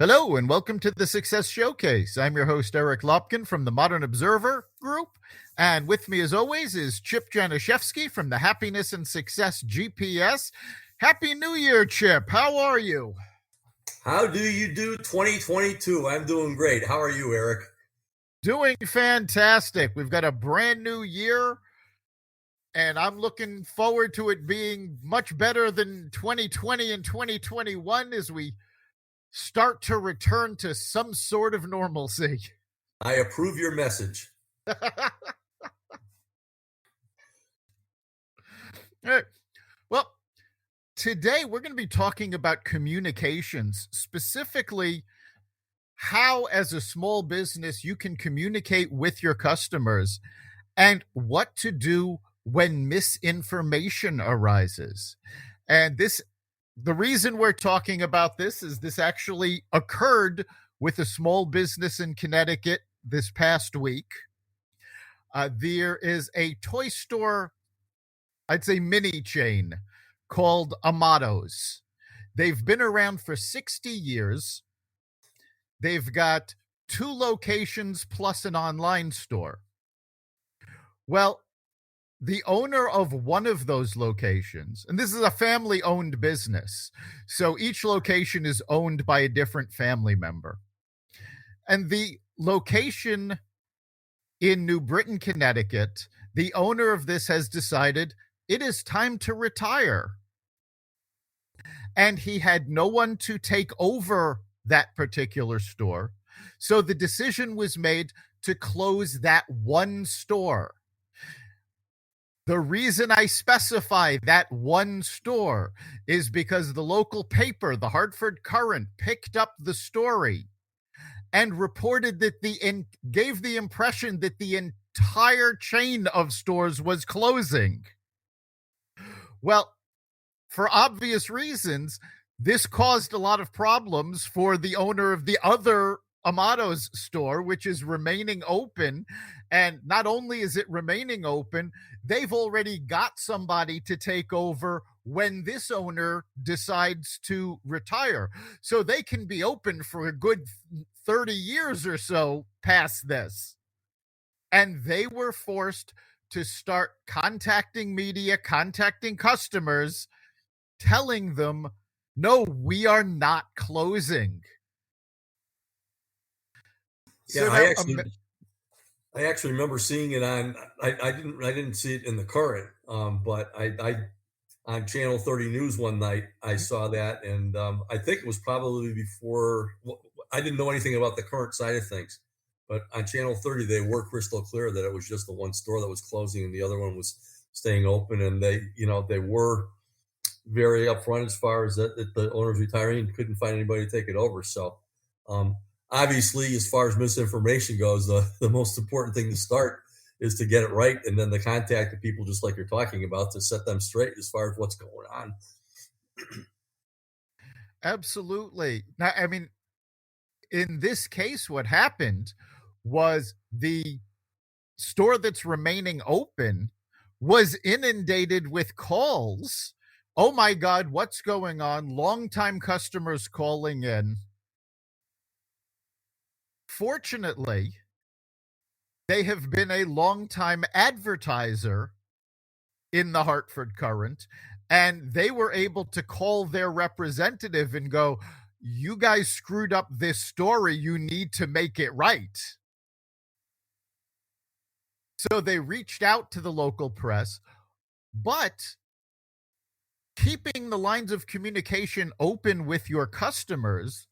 Hello, and welcome to the Success Showcase. I'm your host, Eric Lopkin from the Modern Observer Group. And with me, as always, is Chip Januszewski from the Happiness and Success GPS. Happy New Year, Chip. How are you? How do you do 2022? I'm doing great. How are you, Eric? Doing fantastic. We've got a brand new year, and I'm looking forward to it being much better than 2020 and 2021 as we start to return to some sort of normalcy. I approve your message. Well, today we're going to be talking about communications, specifically how, as a small business, you can communicate with your customers and what to do when misinformation arises. And the reason we're talking about this is this actually occurred with a small business in Connecticut this past week. There is a toy store, I'd say mini chain, called Amato's. They've been around for 60 years. They've got 2 locations plus an online store. Well, the owner of one of those locations, and this is a family-owned business, so each location is owned by a different family member. And the location in New Britain, Connecticut, the owner of this has decided it is time to retire. And he had no one to take over that particular store. So the decision was made to close that one store. The reason I specify that one store is because the local paper, the Hartford Courant, picked up the story and reported that gave the impression that the entire chain of stores was closing. Well, for obvious reasons, this caused a lot of problems for the owner of the other Amato's store, which is remaining open. And not only is it remaining open, they've already got somebody to take over when this owner decides to retire. So they can be open for a good 30 years or so past this. And they were forced to start contacting media, contacting customers, telling them, no, we are not closing. Yeah, so I actually remember seeing it on. I didn't see it in the Current, but I on Channel 30 News one night I saw that, and I think it was probably before. I didn't know anything about the Current side of things, but on Channel 30 they were crystal clear that it was just the one store that was closing and the other one was staying open, and they were very upfront as far as that the owner's retiring and couldn't find anybody to take it over. So obviously, as far as misinformation goes, the most important thing to start is to get it right, and then to contact the people just like you're talking about to set them straight as far as what's going on. Absolutely. Now, I mean, in this case, what happened was the store that's remaining open was inundated with calls. Oh my God, what's going on? Longtime customers calling in. Fortunately, they have been a longtime advertiser in the Hartford Courant, and they were able to call their representative and go, you guys screwed up this story. You need to make it right. So they reached out to the local press, but keeping the lines of communication open with your customers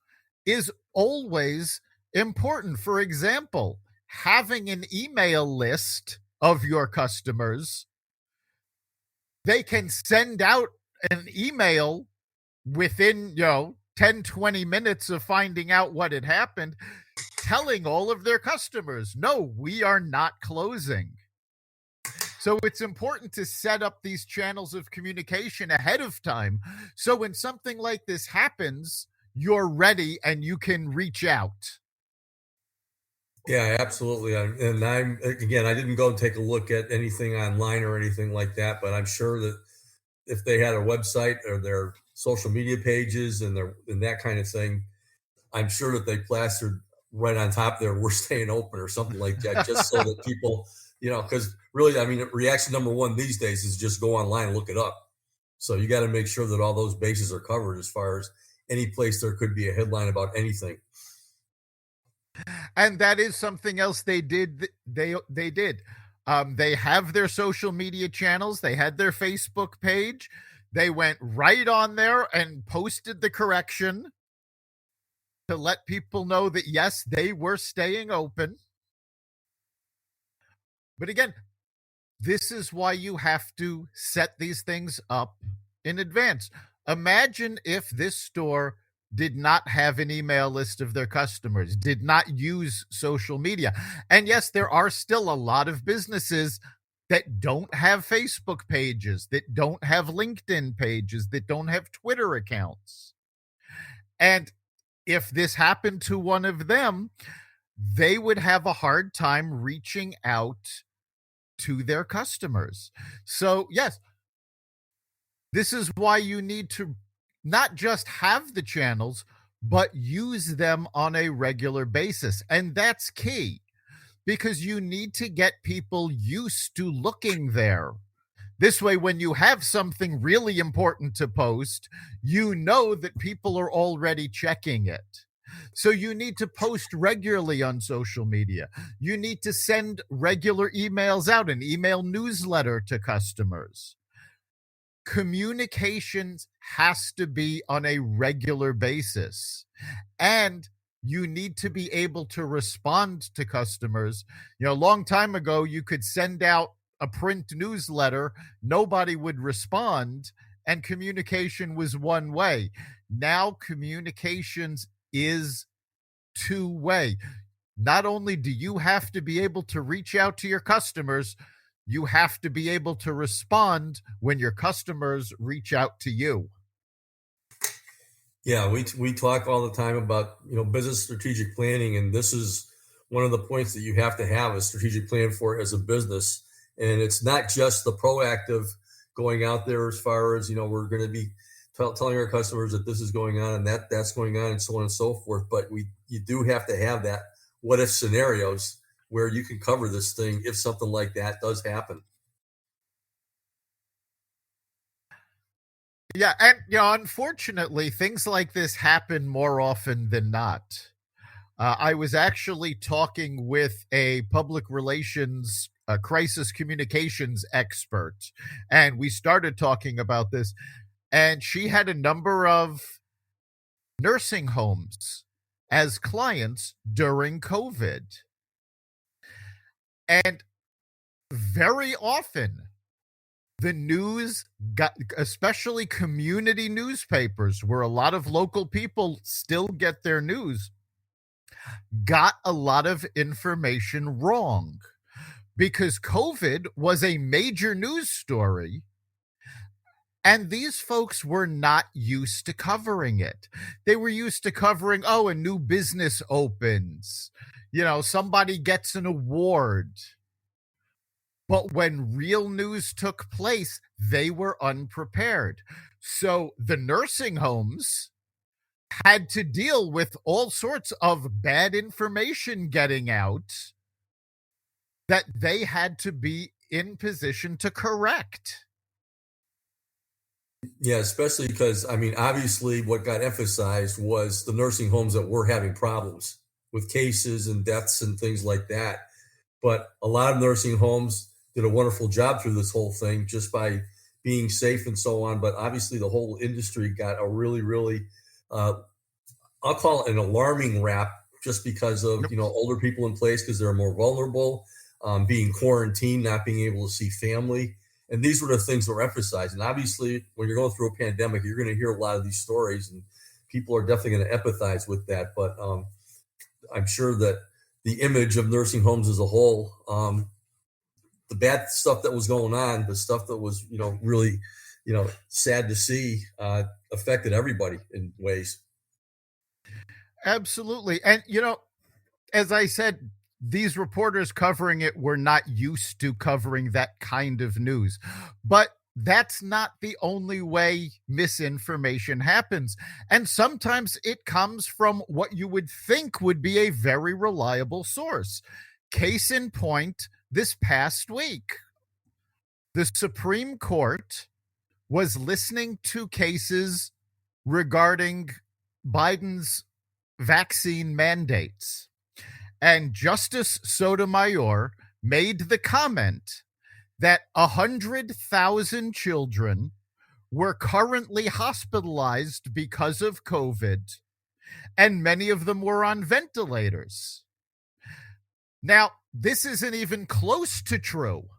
is always important. For example, having an email list of your customers, they can send out an email within, 10, 20 minutes of finding out what had happened, telling all of their customers, no, we are not closing. So it's important to set up these channels of communication ahead of time. So when something like this happens, you're ready and you can reach out. Yeah, absolutely. And I didn't go and take a look at anything online or anything like that, but I'm sure that if they had a website or their social media pages and that kind of thing, I'm sure that they plastered right on top there, "We're staying open" or something like that, just so that people, because really, I mean, reaction number one these days is just go online and look it up. So you got to make sure that all those bases are covered as far as any place there could be a headline about anything. And that is something else they did. They did. They have their social media channels. They had their Facebook page. They went right on there and posted the correction to let people know that yes, they were staying open. But again, this is why you have to set these things up in advance. Imagine if this store did not have an email list of their customers, did not use social media. And yes, there are still a lot of businesses that don't have Facebook pages, that don't have LinkedIn pages, that don't have Twitter accounts. And if this happened to one of them, they would have a hard time reaching out to their customers. So, yes, this is why you need to not just have the channels, but use them on a regular basis. And that's key because you need to get people used to looking there. This way, when you have something really important to post, you know that people are already checking it. So you need to post regularly on social media. You need to send regular emails out, an email newsletter to customers. Communications has to be on a regular basis. And you need to be able to respond to customers. A long time ago, you could send out a print newsletter, nobody would respond, and communication was one way. Now, communications is two-way. Not only do you have to be able to reach out to your customers, you have to be able to respond when your customers reach out to you. Yeah, we talk all the time about business strategic planning, and this is one of the points that you have to have a strategic plan for as a business. And it's not just the proactive going out there as far as we're going to be telling our customers that this is going on and that's going on and so on and so forth. But you do have to have that what if scenarios where you can cover this thing if something like that does happen. Yeah, and unfortunately, things like this happen more often than not. I was actually talking with a public relations crisis communications expert, and we started talking about this. And she had a number of nursing homes as clients during COVID. And very often, the news got, especially community newspapers, where a lot of local people still get their news, got a lot of information wrong because COVID was a major news story. And these folks were not used to covering it. They were used to covering, oh, a new business opens, somebody gets an award. But when real news took place, they were unprepared. So the nursing homes had to deal with all sorts of bad information getting out that they had to be in position to correct. Yeah, especially because, I mean, obviously what got emphasized was the nursing homes that were having problems with cases and deaths and things like that. But a lot of nursing homes did a wonderful job through this whole thing just by being safe and so on. But obviously the whole industry got a really, really, I'll call it an alarming rap just because of, older people in place because they're more vulnerable, being quarantined, not being able to see family. And these were the things that were emphasized. And obviously, when you're going through a pandemic, you're going to hear a lot of these stories, and people are definitely going to empathize with that. But I'm sure that the image of nursing homes as a whole, the bad stuff that was going on, the stuff that was, really, sad to see, affected everybody in ways. Absolutely. And, as I said, these reporters covering it were not used to covering that kind of news. But that's not the only way misinformation happens. And sometimes it comes from what you would think would be a very reliable source. Case in point, this past week, the Supreme Court was listening to cases regarding Biden's vaccine mandates. And Justice Sotomayor made the comment that 100,000 children were currently hospitalized because of COVID, and many of them were on ventilators. Now, this isn't even close to true.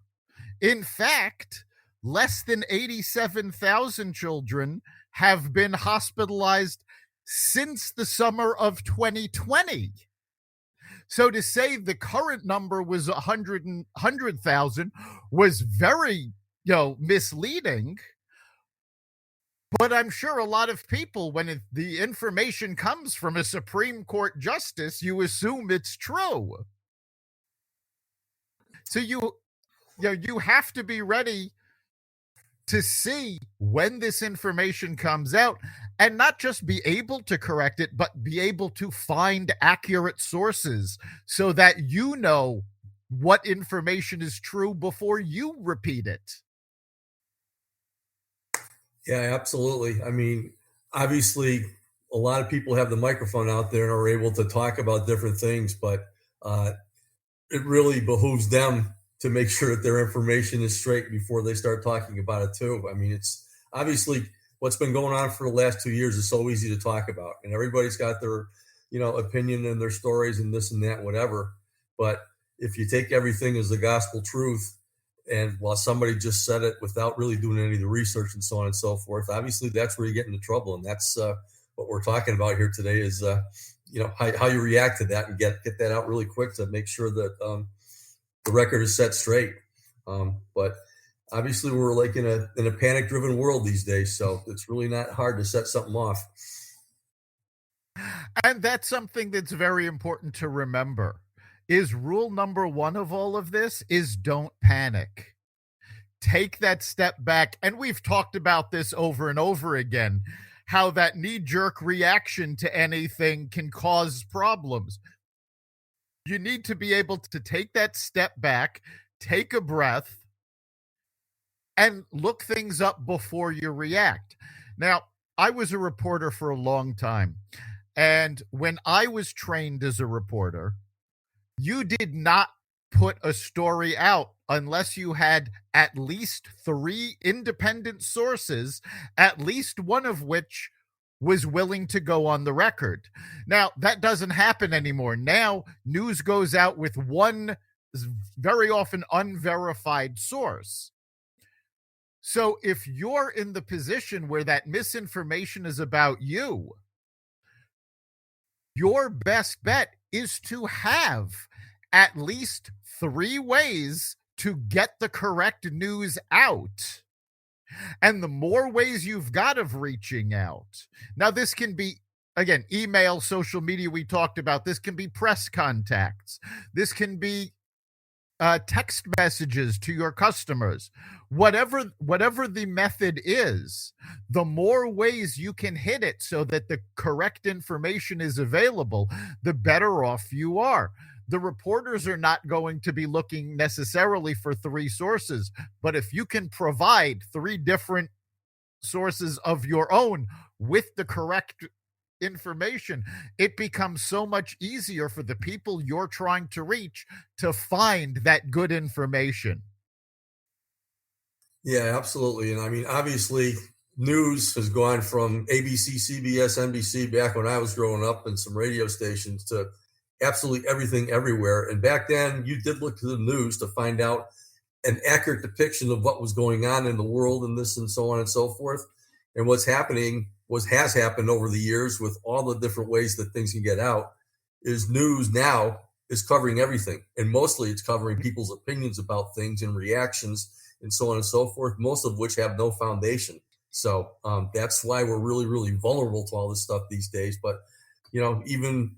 In fact, less than 87,000 children have been hospitalized since the summer of 2020. So to say the current number was 100,000 was very, misleading. But I'm sure a lot of people, when the information comes from a Supreme Court justice, you assume it's true. So you have to be ready to see when this information comes out and not just be able to correct it, but be able to find accurate sources so that you know what information is true before you repeat it. Yeah, absolutely. I mean, obviously, a lot of people have the microphone out there and are able to talk about different things, but it really behooves them to make sure that their information is straight before they start talking about it too. I mean, it's obviously what's been going on for the last 2 years is so easy to talk about, and everybody's got their, opinion and their stories and this and that, whatever. But if you take everything as the gospel truth, and while somebody just said it without really doing any of the research and so on and so forth, obviously that's where you get into trouble. And that's what we're talking about here today is, how you react to that and get that out really quick to make sure that the record is set straight. But obviously we're like in a panic driven world these days. So it's really not hard to set something off. And that's something that's very important to remember. Is rule number one of all of this is don't panic. Take that step back. And we've talked about this over and over again, how that knee-jerk reaction to anything can cause problems. You need to be able to take that step back, take a breath, and look things up before you react. Now, I was a reporter for a long time. And when I was trained as a reporter, you did not put a story out unless you had at least 3 independent sources, at least one of which was willing to go on the record. Now, that doesn't happen anymore. Now, news goes out with one very often unverified source. So if you're in the position where that misinformation is about you, your best bet is to have at least 3 ways to get the correct news out. And the more ways you've got of reaching out. Now, this can be, again, email, social media we talked about. This can be press contacts. This can be text messages to your customers. Whatever the method is, the more ways you can hit it so that the correct information is available, the better off you are. The reporters are not going to be looking necessarily for 3 sources, but if you can provide 3 different sources of your own with the correct information, it becomes so much easier for the people you're trying to reach to find that good information. Yeah, absolutely. And I mean, obviously, news has gone from ABC, CBS, NBC back when I was growing up and some radio stations to absolutely everything everywhere. And back then, you did look to the news to find out an accurate depiction of what was going on in the world and this and so on and so forth. And what's happening has happened over the years with all the different ways that things can get out is news now is covering everything. And mostly it's covering people's opinions about things and reactions and so on and so forth, most of which have no foundation. So that's why we're really, really vulnerable to all this stuff these days. But, even